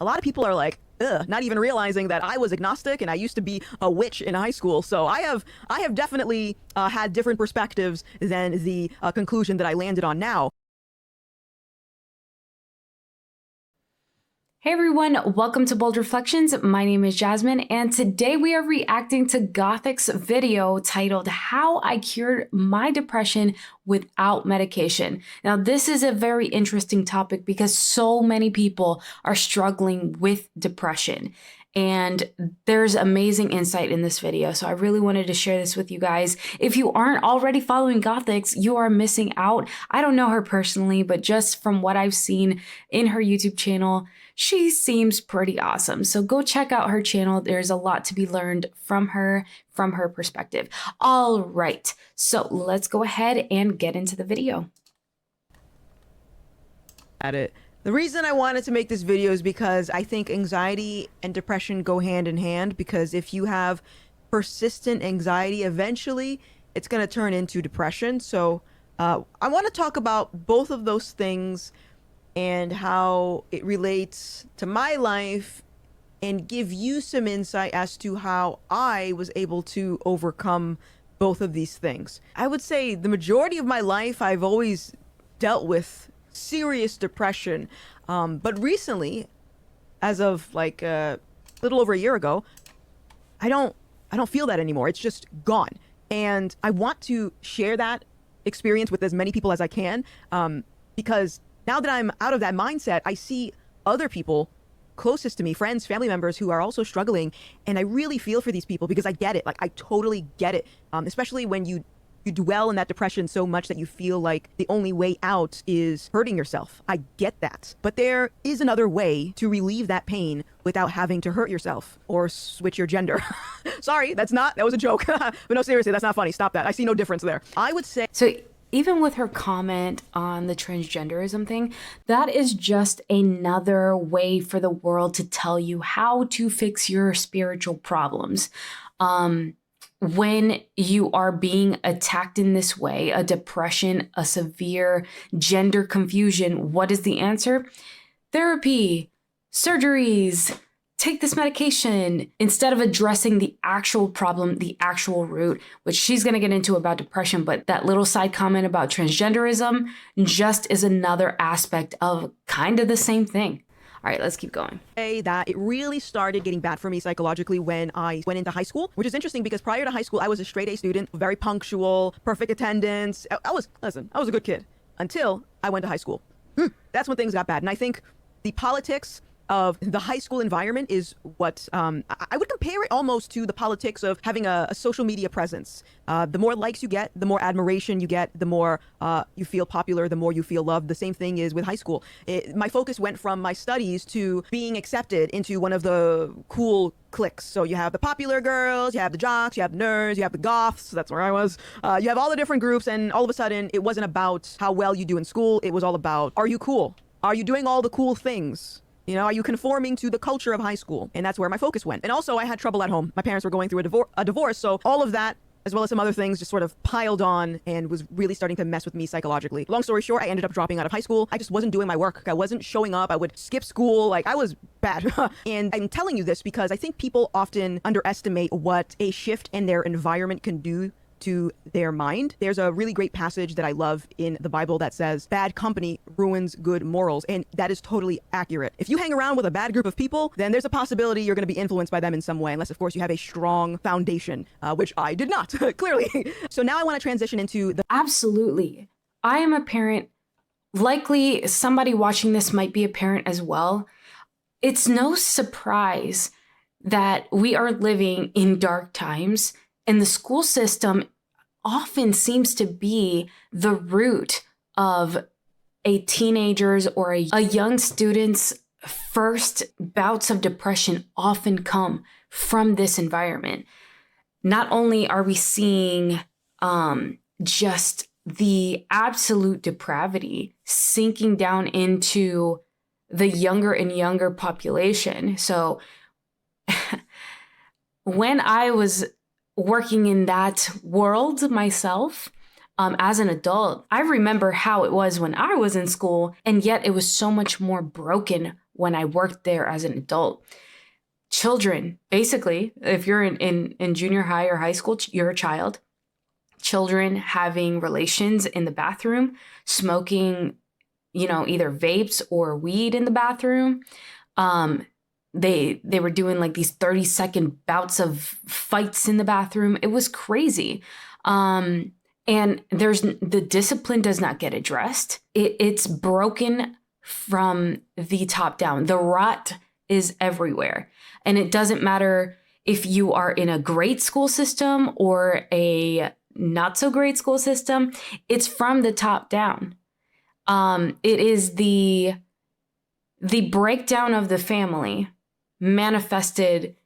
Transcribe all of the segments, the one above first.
a lot of people are like, ugh, not even realizing that I was agnostic and I used to be a witch in high school. So I have definitely had different perspectives than the conclusion that I landed on now. Hey everyone, welcome to Bold Reflections. My name is Jasmine, and today we are reacting to Gothix's video titled How I Cured My Depression Without Medication. Now, this is a very interesting topic because so many people are struggling with depression. And there's amazing insight in this video. So I really wanted to share this with you guys. If you aren't already following Gothix, you are missing out. I don't know her personally, but just from what I've seen in her YouTube channel, she seems pretty awesome. So go check out her channel. There's a lot to be learned from her perspective. All right, so let's go ahead and get into the video. At it. The reason I wanted to make this video is because I think anxiety and depression go hand in hand, because if you have persistent anxiety, eventually it's going to turn into depression. So I want to talk about both of those things and how it relates to my life and give you some insight as to how I was able to overcome both of these things. I would say the majority of my life I've always dealt with serious depression, but recently, as of like a little over a year ago, I don't feel that anymore. It's just gone, and I want to share that experience with as many people as I can, because now that I'm out of that mindset, I see other people closest to me, friends, family members, who are also struggling, and I really feel for these people because I get it. Like, I totally get it, especially when you dwell in that depression so much that you feel like the only way out is hurting yourself. I get that. But there is another way to relieve that pain without having to hurt yourself or switch your gender. Sorry, that was a joke. But no, seriously, that's not funny. Stop that. I see no difference there. I would say... So even with her comment on the transgenderism thing, that is just another way for the world to tell you how to fix your spiritual problems. When you are being attacked in this way, a depression, a severe gender confusion, what is the answer? Therapy, surgeries, take this medication, instead of addressing the actual problem, the actual root, which she's going to get into about depression. But that little side comment about transgenderism just is another aspect of kind of the same thing. All right, let's keep going. That it really started getting bad for me psychologically when I went into high school, which is interesting because prior to high school, I was a straight A student, very punctual, perfect attendance. I was a good kid until I went to high school. That's when things got bad. And I think the politics of the high school environment is what I would compare it almost to the politics of having a social media presence. The more likes you get, the more admiration you get, the more you feel popular, the more you feel loved. The same thing is with high school. My focus went from my studies to being accepted into one of the cool cliques. So you have the popular girls, you have the jocks, you have the nerds, you have the goths. That's where I was. You have all the different groups, and all of a sudden it wasn't about how well you do in school. It was all about, are you cool? Are you doing all the cool things? You know, are you conforming to the culture of high school? And that's where my focus went. And also, I had trouble at home. My parents were going through a divorce, so all of that, as well as some other things, just sort of piled on and was really starting to mess with me psychologically. Long story short, I ended up dropping out of high school. I just wasn't doing my work. I wasn't showing up. I would skip school. Like, I was bad. And I'm telling you this because I think people often underestimate what a shift in their environment can do to their mind. There's a really great passage that I love in the Bible that says, bad company ruins good morals. And that is totally accurate. If you hang around with a bad group of people, then there's a possibility you're going to be influenced by them in some way, unless, of course, you have a strong foundation, which I did not, clearly. So now I want to transition into the... Absolutely. I am a parent. Likely somebody watching this might be a parent as well. It's no surprise that we are living in dark times, and the school system often seems to be the root of a teenager's or a young student's first bouts of depression often come from this environment. Not only are we seeing just the absolute depravity sinking down into the younger and younger population. So when I was working in that world myself, as an adult, I remember how it was when I was in school, and yet it was so much more broken when I worked there as an adult. Children, basically, if you're in junior high or high school, you're a child. Children having relations in the bathroom, smoking, either vapes or weed in the bathroom. They were doing like these 30-second bouts of fights in the bathroom. It was crazy. And the discipline does not get addressed. It's broken from the top down. The rot is everywhere. And it doesn't matter if you are in a great school system or a not so great school system. It's from the top down. It is the breakdown of the family manifested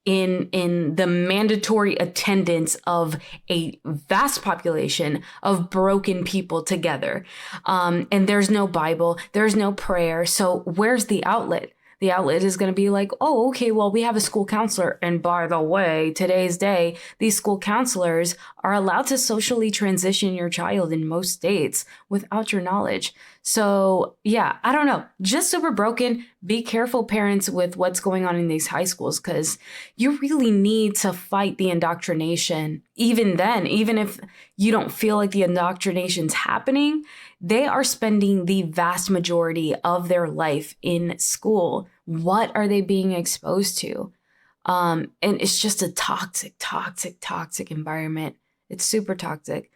in the mandatory attendance of a vast population of broken people together. And there's no Bible, there's no prayer. So where's the outlet? The outlet is going to be like, oh, okay, well, we have a school counselor. And by the way, today's day, these school counselors are allowed to socially transition your child in most states without your knowledge. So yeah, I don't know, just super broken. Be careful, parents, with what's going on in these high schools, because you really need to fight the indoctrination. Even then, even if you don't feel like the indoctrination's happening, they are spending the vast majority of their life in school. What are they being exposed to? And it's just a toxic environment. It's super toxic.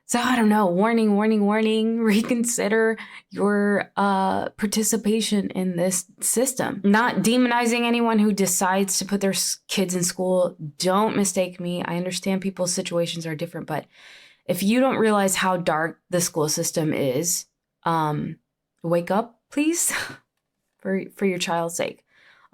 So I don't know, warning, reconsider your participation in this system. Not demonizing anyone who decides to put their kids in school. Don't mistake me. I understand people's situations are different, but if you don't realize how dark the school system is, wake up, please, for your child's sake.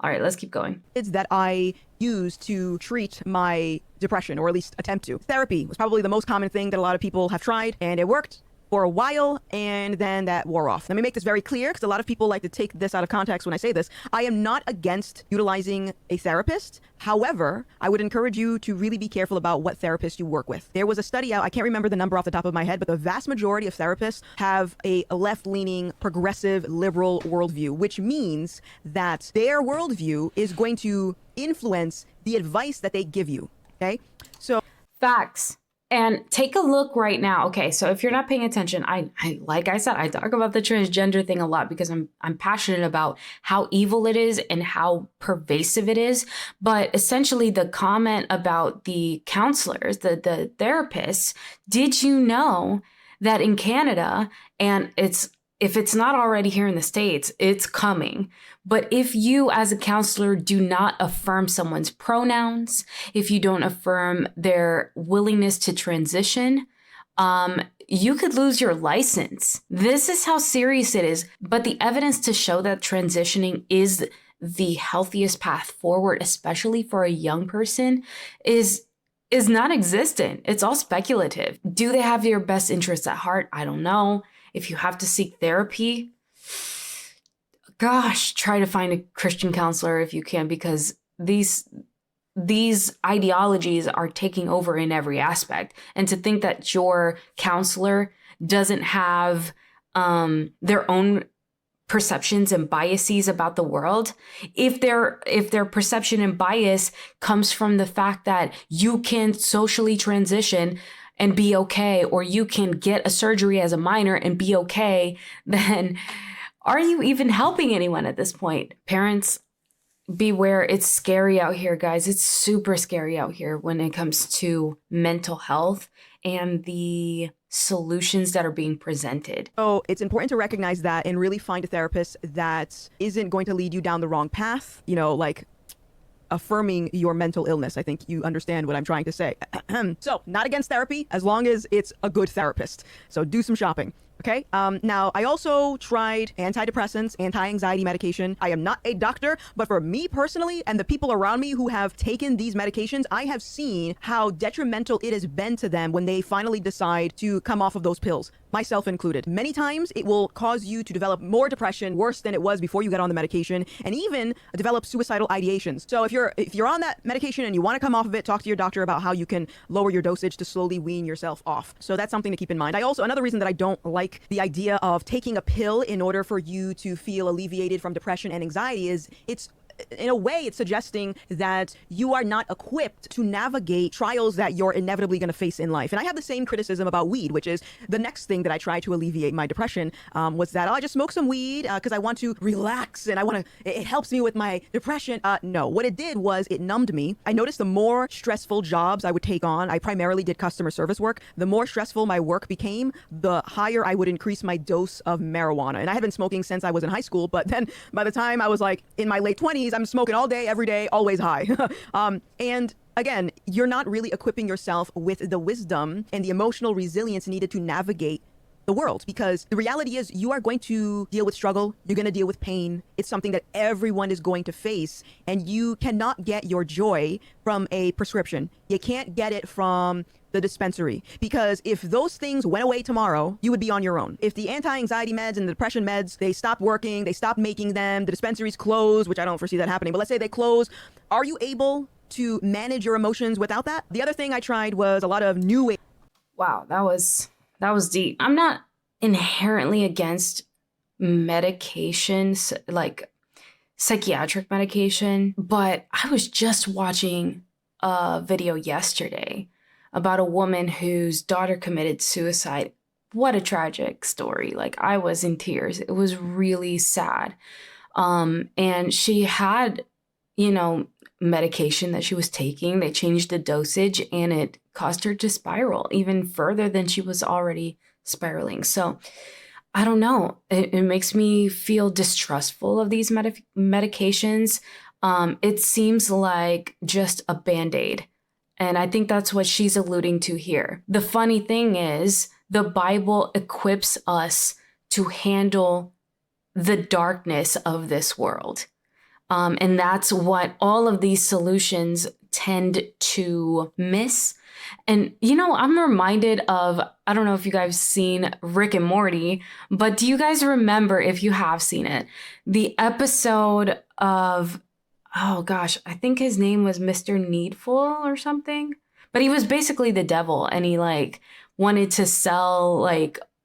All right, let's keep going. It's that I use to treat my depression, or at least attempt to. Therapy was probably the most common thing that a lot of people have tried, and it worked for a while, and then that wore off. Let me make this very clear, because a lot of people like to take this out of context when I say this. I am not against utilizing a therapist. However, I would encourage you to really be careful about what therapist you work with. There was a study out, I can't remember the number off the top of my head, but the vast majority of therapists have a left-leaning, progressive, liberal worldview, which means that their worldview is going to influence the advice that they give you, okay? So facts. And take a look right now. Okay, so if you're not paying attention, I like I said, I talk about the transgender thing a lot because I'm passionate about how evil it is and how pervasive it is. But essentially, the comment about the counselors, the therapists, did you know that in Canada, and if it's not already here in the States, it's coming. But if you as a counselor do not affirm someone's pronouns, if you don't affirm their willingness to transition, you could lose your license. This is how serious it is. But the evidence to show that transitioning is the healthiest path forward, especially for a young person, is non-existent. It's all speculative. Do they have your best interests at heart? I don't know. If you have to seek therapy, gosh, try to find a Christian counselor if you can, because these ideologies are taking over in every aspect. And to think that your counselor doesn't have their own perceptions and biases about the world, if their perception and bias comes from the fact that you can socially transition and be okay, or you can get a surgery as a minor and be okay, then are you even helping anyone at this point? Parents, beware. It's scary out here, guys. It's super scary out here when it comes to mental health and the solutions that are being presented. So it's important to recognize that and really find a therapist that isn't going to lead you down the wrong path, like affirming your mental illness. I think you understand what I'm trying to say. So not against therapy, as long as it's a good therapist. So do some shopping. Okay. Now, I also tried antidepressants, anti-anxiety medication. I am not a doctor, but for me personally and the people around me who have taken these medications, I have seen how detrimental it has been to them when they finally decide to come off of those pills, myself included. Many times it will cause you to develop more depression, worse than it was before you got on the medication, and even develop suicidal ideations. So if you're on that medication and you want to come off of it, talk to your doctor about how you can lower your dosage to slowly wean yourself off. So that's something to keep in mind. Another reason that I don't like like the idea of taking a pill in order for you to feel alleviated from depression and anxiety is it's in a way, it's suggesting that you are not equipped to navigate trials that you're inevitably going to face in life. And I have the same criticism about weed, which is the next thing that I tried to alleviate my depression was that, I just smoke some weed because I want to relax and it helps me with my depression. No, what it did was it numbed me. I noticed the more stressful jobs I would take on, I primarily did customer service work, the more stressful my work became, the higher I would increase my dose of marijuana. And I had been smoking since I was in high school, but then by the time I was like in my late 20s, I'm smoking all day, every day, always high. And again, you're not really equipping yourself with the wisdom and the emotional resilience needed to navigate the world, because the reality is you are going to deal with struggle. You're going to deal with pain. It's something that everyone is going to face, and you cannot get your joy from a prescription. You can't get it from the dispensary, because if those things went away tomorrow, you would be on your own. If the anti-anxiety meds and the depression meds, they stopped working, they stopped making them, the dispensaries close, which I don't foresee that happening, but let's say they close, are you able to manage your emotions without that? The other thing I tried was a lot of new age. Wow, that was deep. I'm not inherently against medications, like psychiatric medication, but I was just watching a video yesterday about a woman whose daughter committed suicide. What a tragic story. Like, I was in tears. It was really sad. And she had, medication that she was taking. They changed the dosage and it caused her to spiral even further than she was already spiraling. So I don't know. It makes me feel distrustful of these medications. It seems like just a Band-Aid. And I think that's what she's alluding to here. The funny thing is, the Bible equips us to handle the darkness of this world. And that's what all of these solutions tend to miss. And, I'm reminded of, I don't know if you guys have seen Rick and Morty, but do you guys remember, if you have seen it, the episode of, oh gosh, I think his name was Mr. Needful or something, but he was basically the devil, and he wanted to sell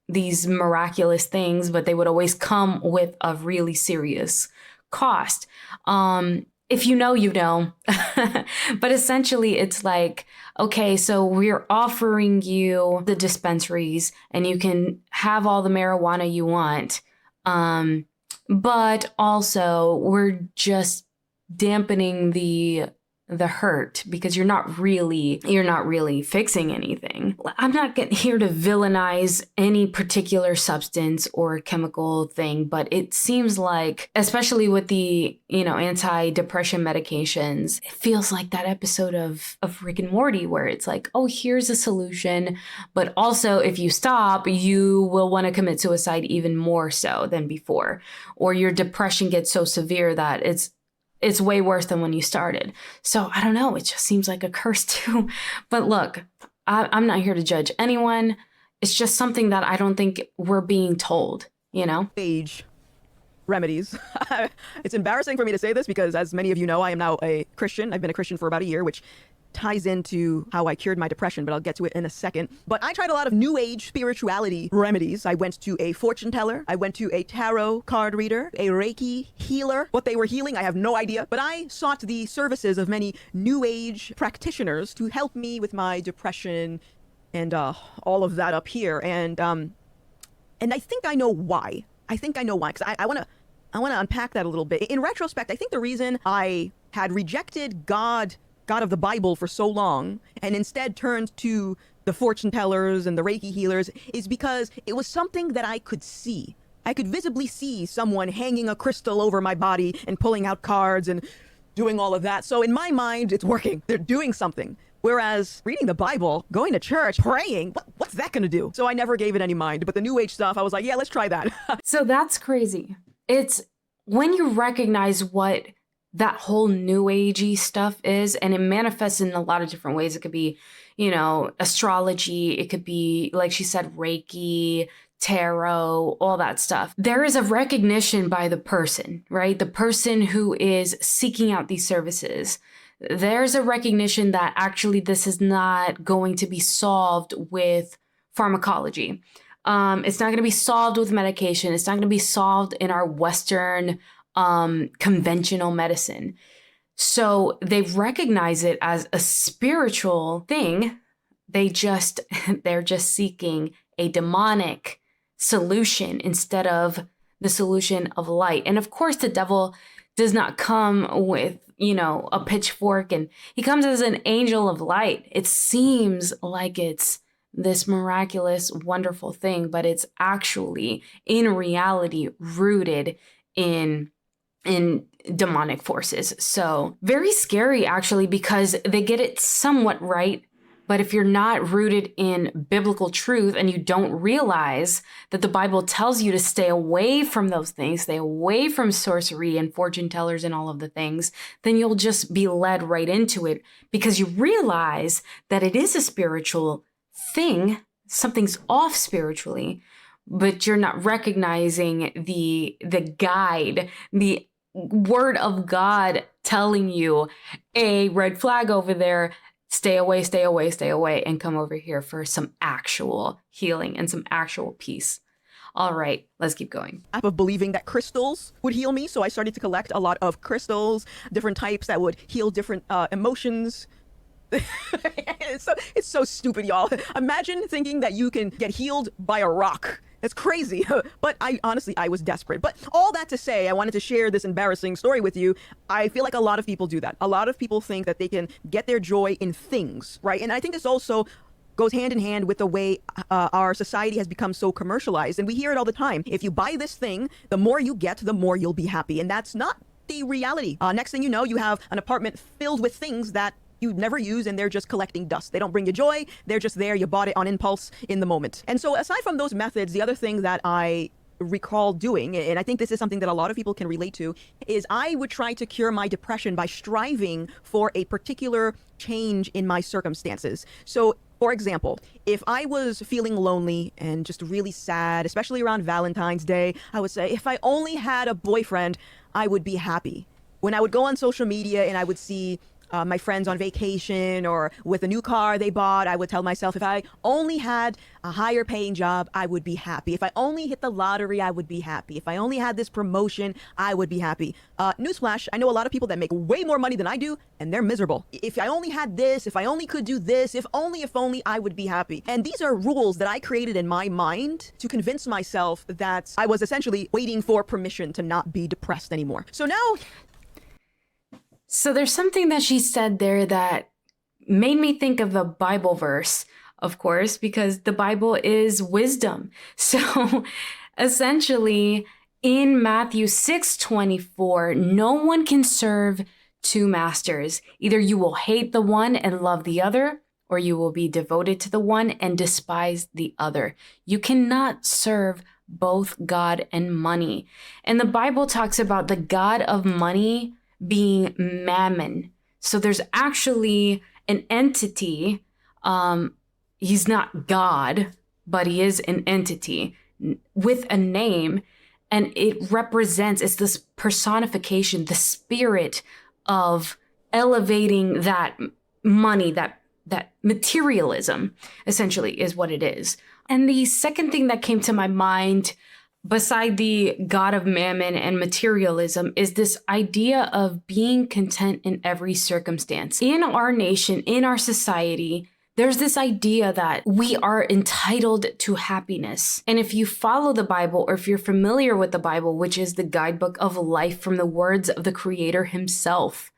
these miraculous things, but they would always come with a really serious cost. If you know, you know. But essentially it's like, okay, so we're offering you the dispensaries and you can have all the marijuana you want. But also we're just dampening the hurt, because you're not really fixing anything. I'm not here to villainize any particular substance or chemical thing, but it seems like, especially with the, anti-depression medications, it feels like that episode of Rick and Morty where it's like, oh, here's a solution, but also if you stop, you will want to commit suicide even more so than before, or your depression gets so severe that it's way worse than when you started. So I don't know. It just seems like a curse too. But look, I'm not here to judge anyone. It's just something that I don't think we're being told, Age remedies. It's embarrassing for me to say this because, as many of you know, I am now a Christian. I've been a Christian for about a year, which ties into how I cured my depression, but I'll get to it in a second. But I tried a lot of new age spirituality remedies. I went to a fortune teller. I went to a tarot card reader, a Reiki healer. What they were healing, I have no idea. But I sought the services of many new age practitioners to help me with my depression and all of that up here. And I think I know why. Because I want to unpack that a little bit. In retrospect, I think the reason I had rejected God of the Bible for so long and instead turned to the fortune tellers and the Reiki healers is because it was something that I could see. I could visibly see someone hanging a crystal over my body and pulling out cards and doing all of that. So in my mind, it's working. They're doing something. Whereas reading the Bible, going to church, praying, what's that going to do? So I never gave it any mind. But the new age stuff, I was like, yeah, let's try that. So that's crazy. It's when you recognize what that whole new agey stuff is, and it manifests in a lot of different ways. It could be, astrology. It could be, like she said, Reiki, tarot, all that stuff. There is a recognition by the person, right? The person who is seeking out these services. There's a recognition that actually this is not going to be solved with pharmacology. It's not going to be solved with medication. It's not going to be solved in our Western conventional medicine. So they recognize it as a spiritual thing. They're just seeking a demonic solution instead of the solution of light. And of course, the devil does not come with, a pitchfork, and he comes as an angel of light. It seems like it's this miraculous, wonderful thing, but it's actually in reality rooted in demonic forces. So very scary, actually, because they get it somewhat right. But if you're not rooted in biblical truth and you don't realize that the Bible tells you to stay away from those things, stay away from sorcery and fortune tellers and all of the things, then you'll just be led right into it because you realize that it is a spiritual thing. Something's off spiritually, but you're not recognizing the guide, the word of God telling you a red flag over there. Stay away, stay away, stay away, and come over here for some actual healing and some actual peace. All right, let's keep going. Of believing that crystals would heal me. So I started to collect a lot of crystals, different types that would heal different emotions. It's so stupid, y'all. Imagine thinking that you can get healed by a rock. It's crazy. But I was desperate. But all that to say, I wanted to share this embarrassing story with you. I feel like a lot of people do that. A lot of people think that they can get their joy in things, right? And I think this also goes hand in hand with the way our society has become so commercialized. And we hear it all the time. If you buy this thing, the more you get, the more you'll be happy. And that's not the reality. Next thing you know, you have an apartment filled with things that you never use, and they're just collecting dust. They don't bring you joy. They're just there. You bought it on impulse in the moment. And so aside from those methods, the other thing that I recall doing, and I think this is something that a lot of people can relate to, is I would try to cure my depression by striving for a particular change in my circumstances. So for example, if I was feeling lonely and just really sad, especially around Valentine's Day, I would say, if I only had a boyfriend, I would be happy. When I would go on social media and I would see my friends on vacation or with a new car they bought, I would tell myself, if I only had a higher paying job, I would be happy. If I only hit the lottery, I would be happy. If I only had this promotion, I would be happy. Newsflash, I know a lot of people that make way more money than I do, and they're miserable. If I only had this, if I only could do this, if only, I would be happy. And these are rules that I created in my mind to convince myself that I was essentially waiting for permission to not be depressed anymore. So now, so there's something that she said there that made me think of a Bible verse, of course, because the Bible is wisdom. So essentially in Matthew 6:24, no one can serve two masters. Either you will hate the one and love the other, or you will be devoted to the one and despise the other. You cannot serve both God and money. And the Bible talks about the God of money being Mammon. So there's actually an entity. He's not God, but he is an entity with a name. And it represents, it's this personification, the spirit of elevating that money, that materialism, essentially, is what it is. And the second thing that came to my mind, beside the God of mammon and materialism, is this idea of being content in every circumstance. In our nation, in our society, there's this idea that we are entitled to happiness. And if you follow the Bible, or if you're familiar with the Bible, which is the guidebook of life from the words of the Creator himself,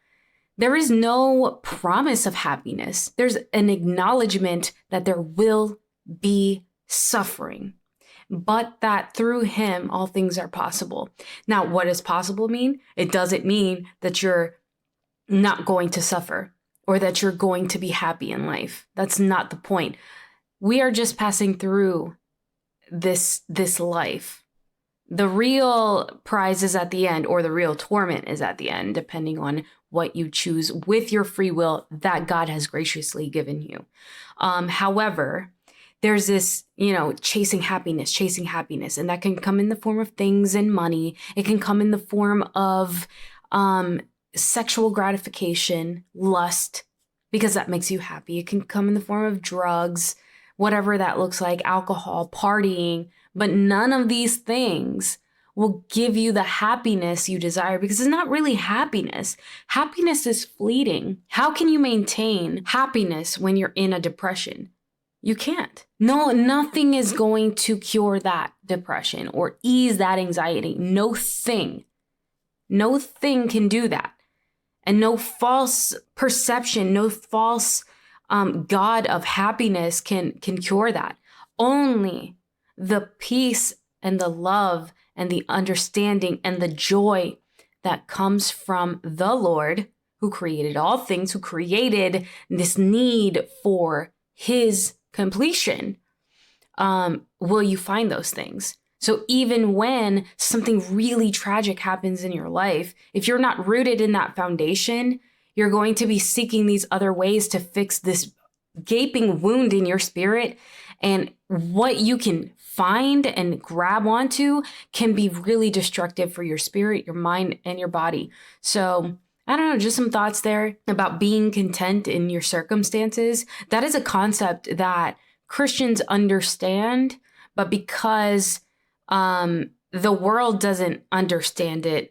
there is no promise of happiness. There's an acknowledgement that there will be suffering, but that through him, all things are possible. Now, what does possible mean? It doesn't mean that you're not going to suffer or that you're going to be happy in life. That's not the point. We are just passing through this life. The real prize is at the end, or the real torment is at the end, depending on what you choose with your free will that God has graciously given you. However, there's this, chasing happiness, and that can come in the form of things and money. It can come in the form of sexual gratification, lust, because that makes you happy. It can come in the form of drugs, whatever that looks like, alcohol, partying, but none of these things will give you the happiness you desire, because it's not really happiness. Happiness is fleeting. How can you maintain happiness when you're in a depression? You can't. No, nothing is going to cure that depression or ease that anxiety. No thing can do that. And no false perception, no false God of happiness can cure that. Only the peace and the love and the understanding and the joy that comes from the Lord, who created all things, who created this need for his completion, will you find those things. So even when something really tragic happens in your life, if you're not rooted in that foundation, you're going to be seeking these other ways to fix this gaping wound in your spirit. And what you can find and grab onto can be really destructive for your spirit, your mind, and your body. So I don't know, just some thoughts there about being content in your circumstances. That is a concept that Christians understand, but because the world doesn't understand it,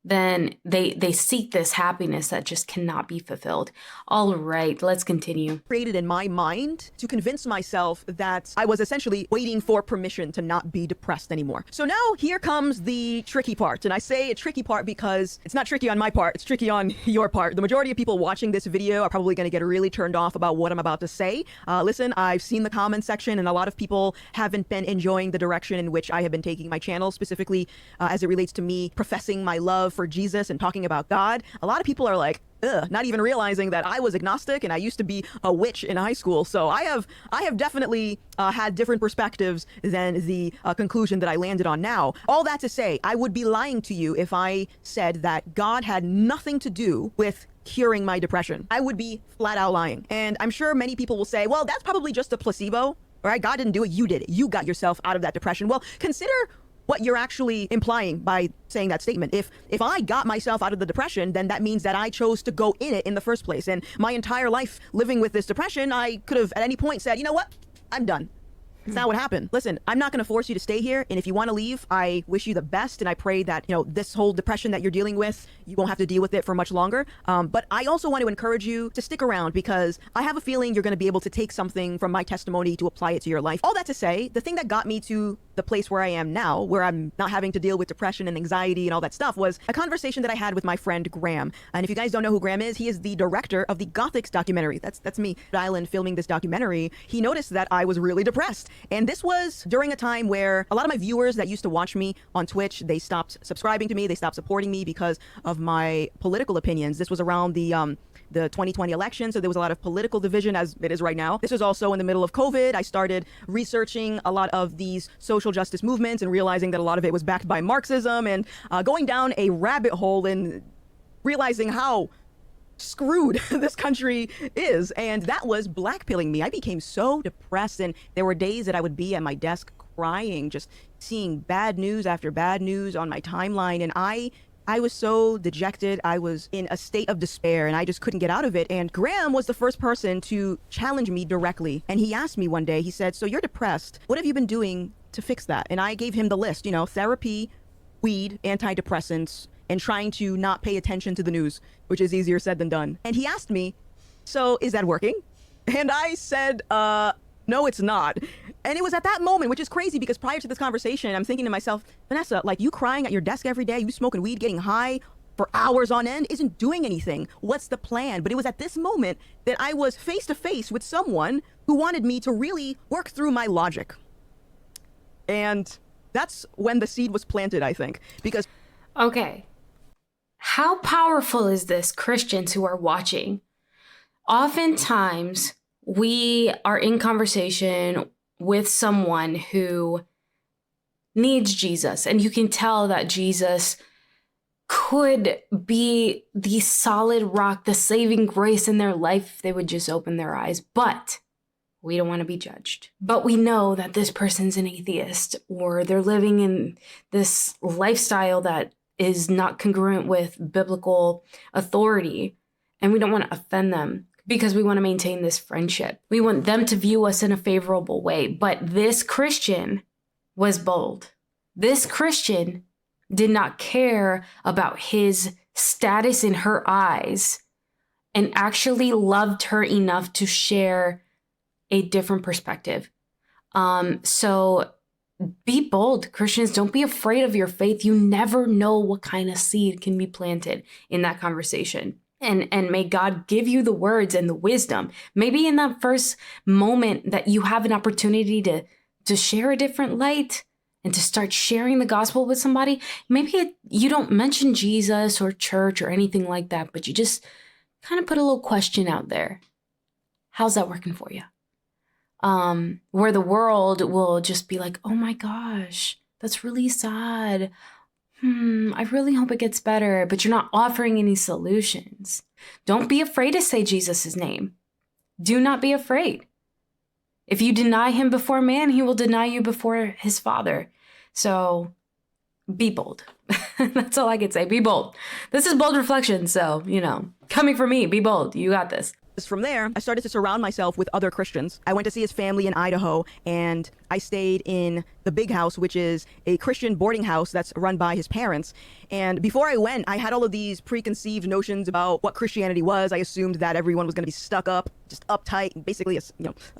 then they seek this happiness that just cannot be fulfilled. All right, let's continue. Created in my mind to convince myself that I was essentially waiting for permission to not be depressed anymore. So now here comes the tricky part. And I say a tricky part because it's not tricky on my part, it's tricky on your part. The majority of people watching this video are probably going to get really turned off about what I'm about to say. Listen, I've seen the comment section, and a lot of people haven't been enjoying the direction in which I have been taking my channel, specifically as it relates to me professing my love for Jesus and talking about God. A lot of people are like, ugh, not even realizing that I was agnostic and I used to be a witch in high school. So I have definitely had different perspectives than the conclusion that I landed on now. All that to say, I would be lying to you if I said that God had nothing to do with curing my depression. I would be flat out lying. And I'm sure many people will say, well, that's probably just a placebo, right? God didn't do it, you did it. You got yourself out of that depression. Well, consider what you're actually implying by saying that statement. If I got myself out of the depression, then that means that I chose to go in it in the first place. And my entire life living with this depression, I could have at any point said, you know what, I'm done. It's not what happened. Listen, I'm not going to force you to stay here. And if you want to leave, I wish you the best. And I pray that, this whole depression that you're dealing with, you won't have to deal with it for much longer. But I also want to encourage you to stick around, because I have a feeling you're going to be able to take something from my testimony to apply it to your life. All that to say, the thing that got me to the place where I am now, where I'm not having to deal with depression and anxiety and all that stuff, was a conversation that I had with my friend Graham. And if you guys don't know who Graham is, he is the director of the Gothix documentary. That's me, Island, filming this documentary. He noticed that I was really depressed. And this was during a time where a lot of my viewers that used to watch me on Twitch, they stopped subscribing to me, they stopped supporting me because of my political opinions. This was around the 2020 election, so there was a lot of political division, as it is right now. This was also in the middle of COVID. I started researching a lot of these social justice movements and realizing that a lot of it was backed by Marxism, and going down a rabbit hole and realizing how screwed this country is. And that was blackpilling me. I became so depressed, and there were days that I would be at my desk crying, just seeing bad news after bad news on my timeline. And I was so dejected. I was in a state of despair, and I just couldn't get out of it. And Graham was the first person to challenge me directly. And he asked me one day, he said, so you're depressed. What have you been doing to fix that? And I gave him the list, therapy, weed, antidepressants, and trying to not pay attention to the news, which is easier said than done. And he asked me, so is that working? And I said, no, it's not. And it was at that moment, which is crazy, because prior to this conversation, I'm thinking to myself, Vanessa, like, you crying at your desk every day, you smoking weed, getting high for hours on end isn't doing anything. What's the plan? But it was at this moment that I was face to face with someone who wanted me to really work through my logic. And that's when the seed was planted, I think, because... Okay. How powerful is this, Christians who are watching? Oftentimes, we are in conversation with someone who needs Jesus, and you can tell that Jesus could be the solid rock, the saving grace in their life if they would just open their eyes. But we don't want to be judged. But we know that this person's an atheist, or they're living in this lifestyle that is not congruent with biblical authority, and we don't want to offend them. because we want to maintain this friendship. We want them to view us in a favorable way. But this Christian was bold. This Christian did not care about his status in her eyes and actually loved her enough to share a different perspective. So be bold, Christians. Don't be afraid of your faith. You never know what kind of seed can be planted in that conversation. And may God give you the words and the wisdom. Maybe in that first moment that you have an opportunity to share a different light and to start sharing the gospel with somebody, maybe you don't mention Jesus or church or anything like that, but you just kind of put a little question out there. How's that working for you? Where the world will just be like, oh my gosh, that's really sad. I really hope it gets better, but you're not offering any solutions. Don't be afraid to say Jesus' name. Do not be afraid. If you deny him before man, he will deny you before his Father. So be bold. That's all I can say. Be bold. This is Bold Reflections. So, coming from me, be bold. You got this. From there, I started to surround myself with other Christians. I went to see his family in Idaho, and I stayed in the Big House, which is a Christian boarding house that's run by his parents. And before I went, I had all of these preconceived notions about what Christianity was. I assumed that everyone was going to be stuck up, just uptight, basically a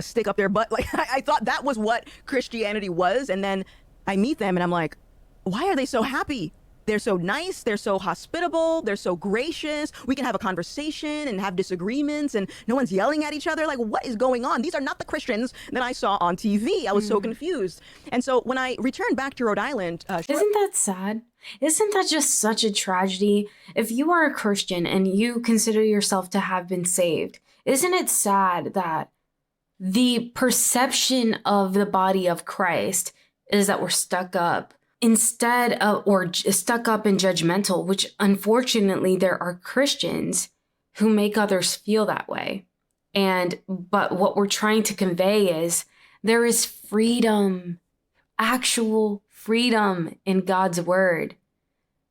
stick up their butt. Like I thought that was what Christianity was. And then I meet them, and I'm like, why are they so happy? They're so nice, they're so hospitable, they're so gracious. We can have a conversation and have disagreements, and no one's yelling at each other. Like, what is going on? These are not the Christians that I saw on TV. I was so confused. And so when I returned back to Rhode Island... Isn't that sad? Isn't that just such a tragedy? If you are a Christian and you consider yourself to have been saved, isn't it sad that the perception of the body of Christ is that we're stuck up? Instead of, or stuck up and judgmental, which unfortunately there are Christians who make others feel that way. But what we're trying to convey is there is freedom, actual freedom in God's word.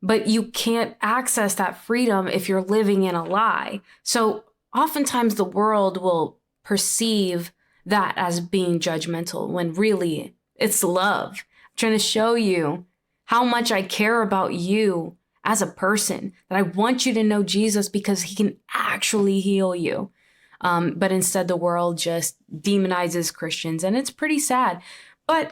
But you can't access that freedom if you're living in a lie. So oftentimes the world will perceive that as being judgmental when really it's love. Trying to show you how much I care about you as a person, that I want you to know Jesus because he can actually heal you. But instead, the world just demonizes Christians, and it's pretty sad. But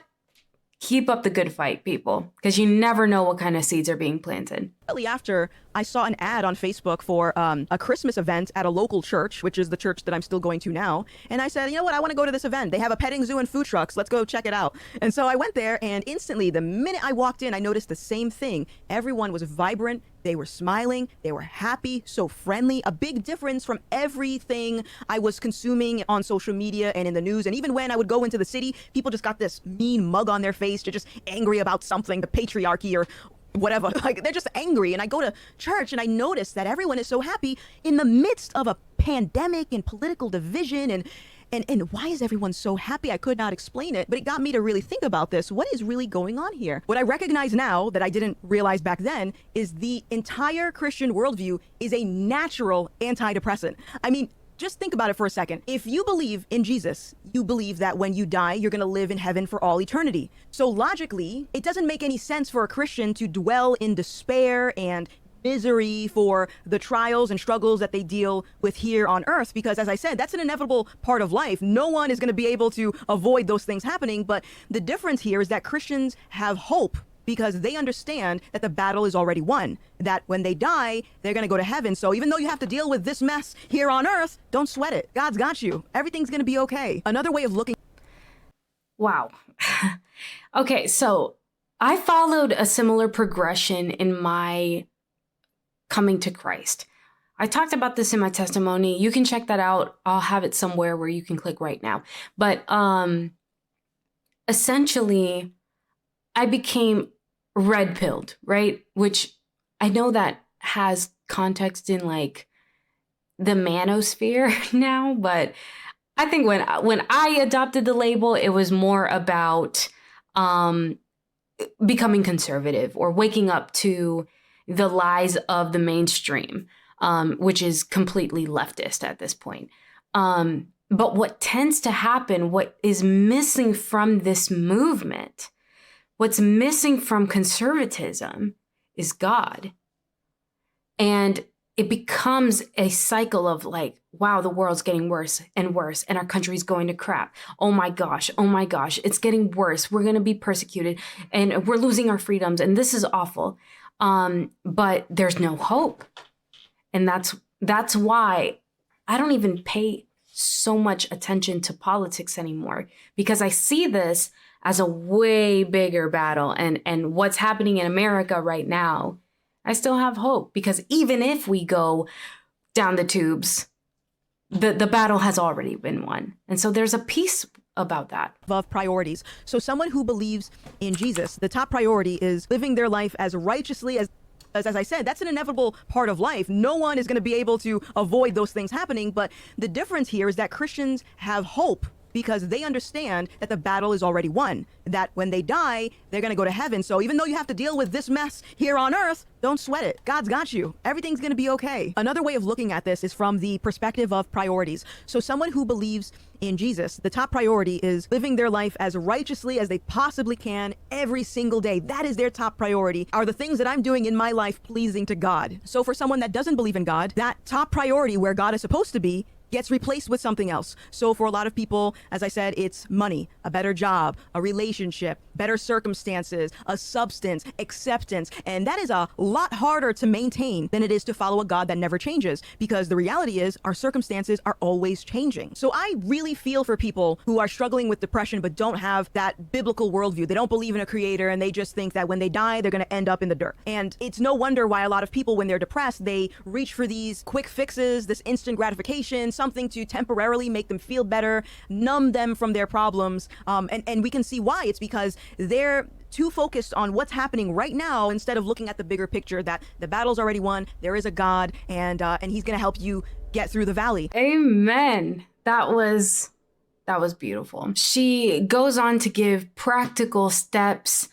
keep up the good fight, people, because you never know what kind of seeds are being planted. Shortly after, I saw an ad on Facebook for a Christmas event at a local church, which is the church that I'm still going to now. And I said, you know what, I want to go to this event. They have a petting zoo and food trucks. Let's go check it out. And so I went there, and instantly, the minute I walked in, I noticed the same thing. Everyone was vibrant. They were smiling. They were happy, so friendly. A big difference from everything I was consuming on social media and in the news. And even when I would go into the city, people just got this mean mug on their face. They're just angry about something, the patriarchy or whatever. Like, they're just angry. And I go to church and I notice that everyone is so happy in the midst of a pandemic and political division. And why is everyone so happy? I could not explain it, but it got me to really think about this. What is really going on here? What I recognize now that I didn't realize back then is the entire Christian worldview is a natural antidepressant. I mean, just think about it for a second. If you believe in Jesus, you believe that when you die, you're going to live in heaven for all eternity. So logically, it doesn't make any sense for a Christian to dwell in despair and misery for the trials and struggles that they deal with here on earth, because as I said, that's an inevitable part of life. No one is going to be able to avoid those things happening. But the difference here is that Christians have hope because they understand that the battle is already won, that when they die, they're going to go to heaven. So even though you have to deal with this mess here on earth, don't sweat it. God's got you. Everything's going to be okay. Another way of looking. Wow. Okay, so I followed a similar progression in my coming to Christ. I talked about this in my testimony. You can check that out. I'll have it somewhere where you can click right now. But essentially, I became red-pilled, right? Which I know that has context in like the manosphere now, but I think when I adopted the label, it was more about becoming conservative or waking up to the lies of the mainstream, which is completely leftist at this point. But what tends to happen, what is missing from this movement, what's missing from conservatism is God. And it becomes a cycle of like, wow, the world's getting worse and worse, and our country's going to crap. Oh my gosh, it's getting worse. We're going to be persecuted, and we're losing our freedoms, and this is awful. But there's no hope. And that's why I don't even pay so much attention to politics anymore, because I see this as a way bigger battle. And what's happening in America right now, I still have hope, because even if we go down the tubes, the battle has already been won. And so there's a peace about that. Of priorities. So someone who believes in Jesus, the top priority is living their life as righteously as I said, that's an inevitable part of life. No one is going to be able to avoid those things happening. But the difference here is that Christians have hope because they understand that the battle is already won, that when they die, they're going to go to heaven. So even though you have to deal with this mess here on earth, don't sweat it. God's got you. Everything's going to be okay. Another way of looking at this is from the perspective of priorities. So someone who believes in Jesus, the top priority is living their life as righteously as they possibly can every single day. That is their top priority. Are the things that I'm doing in my life pleasing to God? So for someone that doesn't believe in God, that top priority where God is supposed to be gets replaced with something else. So for a lot of people, as I said, it's money, a better job, a relationship, better circumstances, a substance, acceptance. And that is a lot harder to maintain than it is to follow a God that never changes, because the reality is our circumstances are always changing. So I really feel for people who are struggling with depression but don't have that biblical worldview. They don't believe in a creator, and they just think that when they die, they're going to end up in the dirt. And it's no wonder why a lot of people, when they're depressed, they reach for these quick fixes, this instant gratification, something to temporarily make them feel better, numb them from their problems. And we can see why. It's because they're too focused on what's happening right now instead of looking at the bigger picture, that the battle's already won, there is a God, and he's going to help you get through the valley. Amen. That was beautiful. She goes on to give practical steps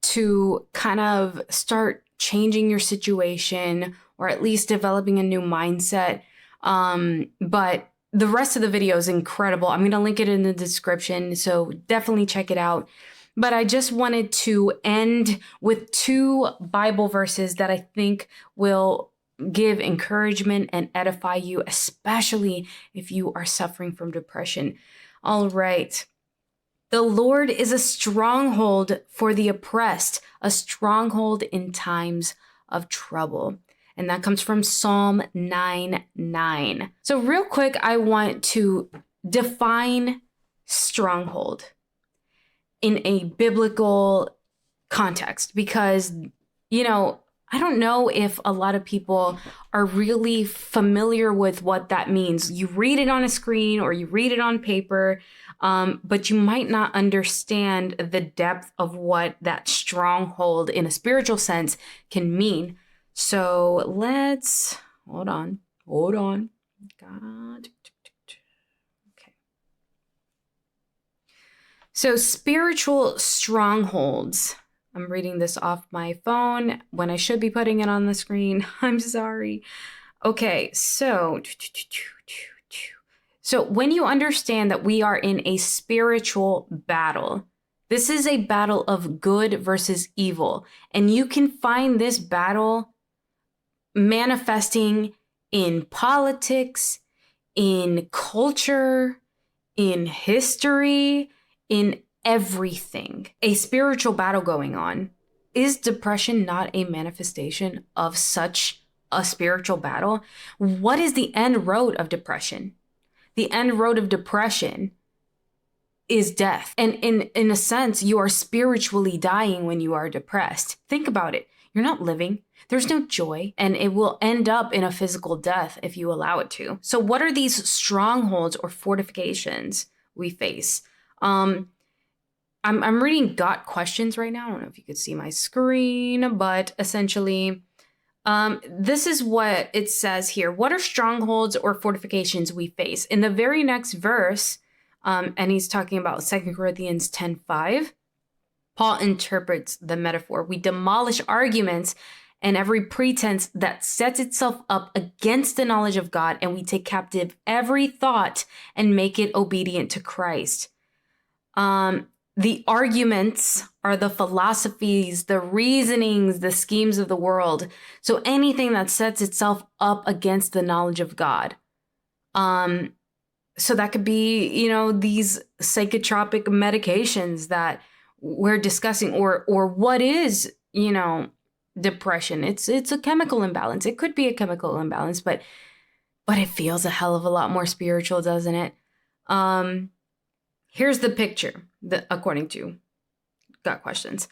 to kind of start changing your situation, or at least developing a new mindset. But the rest of the video is incredible. I'm going to link it in the description, so definitely check it out. But I just wanted to end with 2 Bible verses that I think will give encouragement and edify you, especially if you are suffering from depression. All right. The Lord is a stronghold for the oppressed, a stronghold in times of trouble. And that comes from Psalm 9:9. So real quick, I want to define stronghold in a biblical context, because, I don't know if a lot of people are really familiar with what that means. You read it on a screen or you read it on paper, but you might not understand the depth of what that stronghold in a spiritual sense can mean. So let's, hold on. God. Okay. So spiritual strongholds. I'm reading this off my phone when I should be putting it on the screen. I'm sorry. Okay, so when you understand that we are in a spiritual battle, this is a battle of good versus evil. And you can find this battle manifesting in politics, in culture, in history, in everything. A spiritual battle going on. Is depression not a manifestation of such a spiritual battle? What is the end road of depression? The end road of depression is death. And in a sense, you are spiritually dying when you are depressed. Think about it. You're not living. There's no joy, and it will end up in a physical death if you allow it to. So what are these strongholds or fortifications we face? I'm reading Got Questions right now. I don't know if you could see my screen, but essentially, this is what it says here. What are strongholds or fortifications we face? In the very next verse, and he's talking about 2 Corinthians 10:5, Paul interprets the metaphor. We demolish arguments and every pretense that sets itself up against the knowledge of God, and we take captive every thought and make it obedient to Christ. The arguments are the philosophies, the reasonings, the schemes of the world. So anything that sets itself up against the knowledge of God. So that could be, these psychotropic medications that we're discussing, or what is, depression. It's a chemical imbalance. It could be a chemical imbalance, but it feels a hell of a lot more spiritual, doesn't it? Here's the picture, according to Got Questions.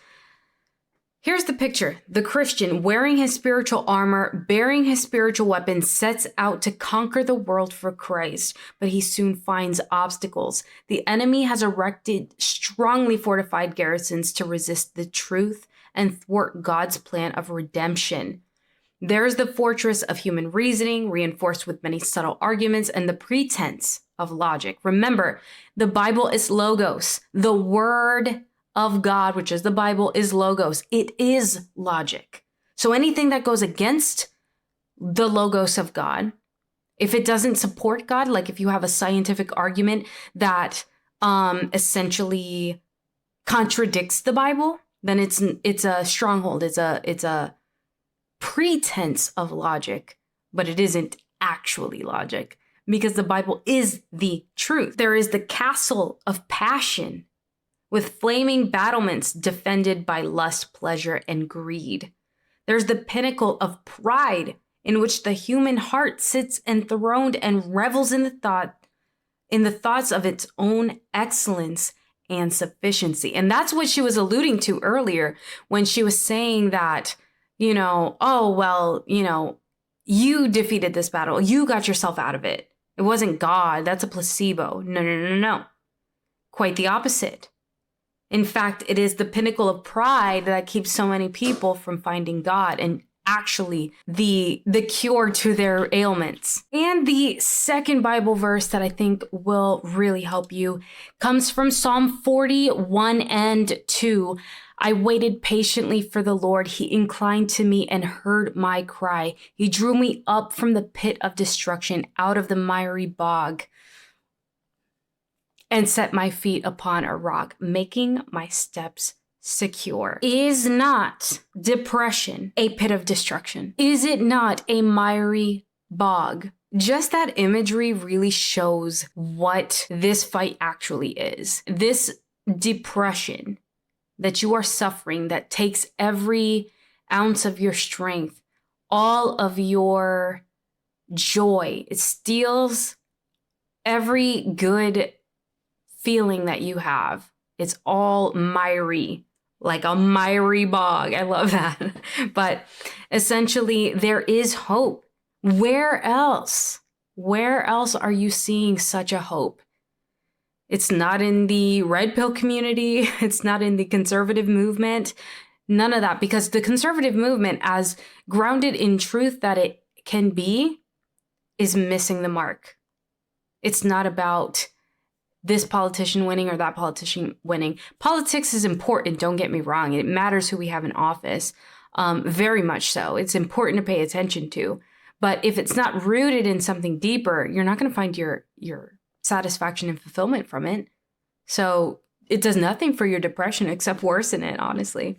Here's the picture. The Christian, wearing his spiritual armor, bearing his spiritual weapon, sets out to conquer the world for Christ, but he soon finds obstacles. The enemy has erected strongly fortified garrisons to resist the truth and thwart God's plan of redemption. There's the fortress of human reasoning, reinforced with many subtle arguments and the pretense of logic. Remember, the Bible is logos. The word of God, which is the Bible, is logos. It is logic. So anything that goes against the logos of God, if it doesn't support God, like if you have a scientific argument that essentially contradicts the Bible, then it's a stronghold. It's a pretense of logic, but it isn't actually logic, because the Bible is the truth. There is the castle of passion with flaming battlements defended by lust, pleasure, and greed. There's the pinnacle of pride in which the human heart sits enthroned and revels in the thoughts of its own excellence and sufficiency. And that's what she was alluding to earlier when she was saying that, you defeated this battle. You got yourself out of it. It wasn't God. That's a placebo. No. Quite the opposite. In fact, it is the pinnacle of pride that keeps so many people from finding God and actually the cure to their ailments. And the second Bible verse that I think will really help you comes from Psalm 41 and 2. I waited patiently for the Lord. He inclined to me and heard my cry. He drew me up from the pit of destruction, out of the miry bog, and set my feet upon a rock, making my steps secure. Is not depression a pit of destruction? Is it not a miry bog? Just that imagery really shows what this fight actually is. This depression that you are suffering, that takes every ounce of your strength, all of your joy. It steals every good feeling that you have. It's all miry, like a miry bog. I love that. But essentially, there is hope. Where else? Where else are you seeing such a hope? It's not in the red pill community. It's not in the conservative movement. None of that, because the conservative movement, as grounded in truth that it can be, is missing the mark. It's not about this politician winning or that politician winning. Politics is important, don't get me wrong. It matters who we have in office, very much so. It's important to pay attention to. But if it's not rooted in something deeper, you're not going to find your satisfaction and fulfillment from it. So it does nothing for your depression except worsen it, honestly.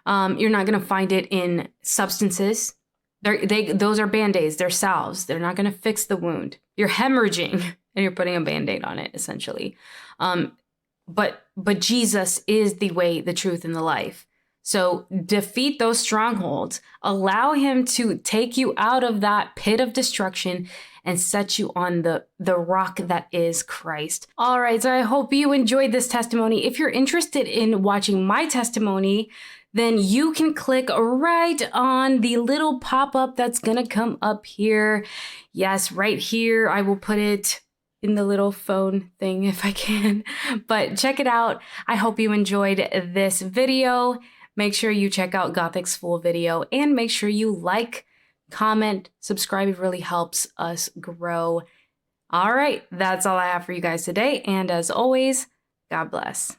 You're not going to find it in substances. Those are Band-Aids. They're salves. They're not going to fix the wound. You're hemorrhaging and you're putting a Band-Aid on it, essentially. But Jesus is the way, the truth, and the life. So defeat those strongholds. Allow him to take you out of that pit of destruction and set you on the rock that is Christ. All right, so I hope you enjoyed this testimony. If you're interested in watching my testimony, then you can click right on the little pop-up that's gonna come up here. Yes, right here. I will put it in the little phone thing if I can, but check it out. I hope you enjoyed this video. Make sure you check out Gothix's full video and make sure you like, comment, subscribe. It really helps us grow. All right, that's all I have for you guys today. And as always, God bless.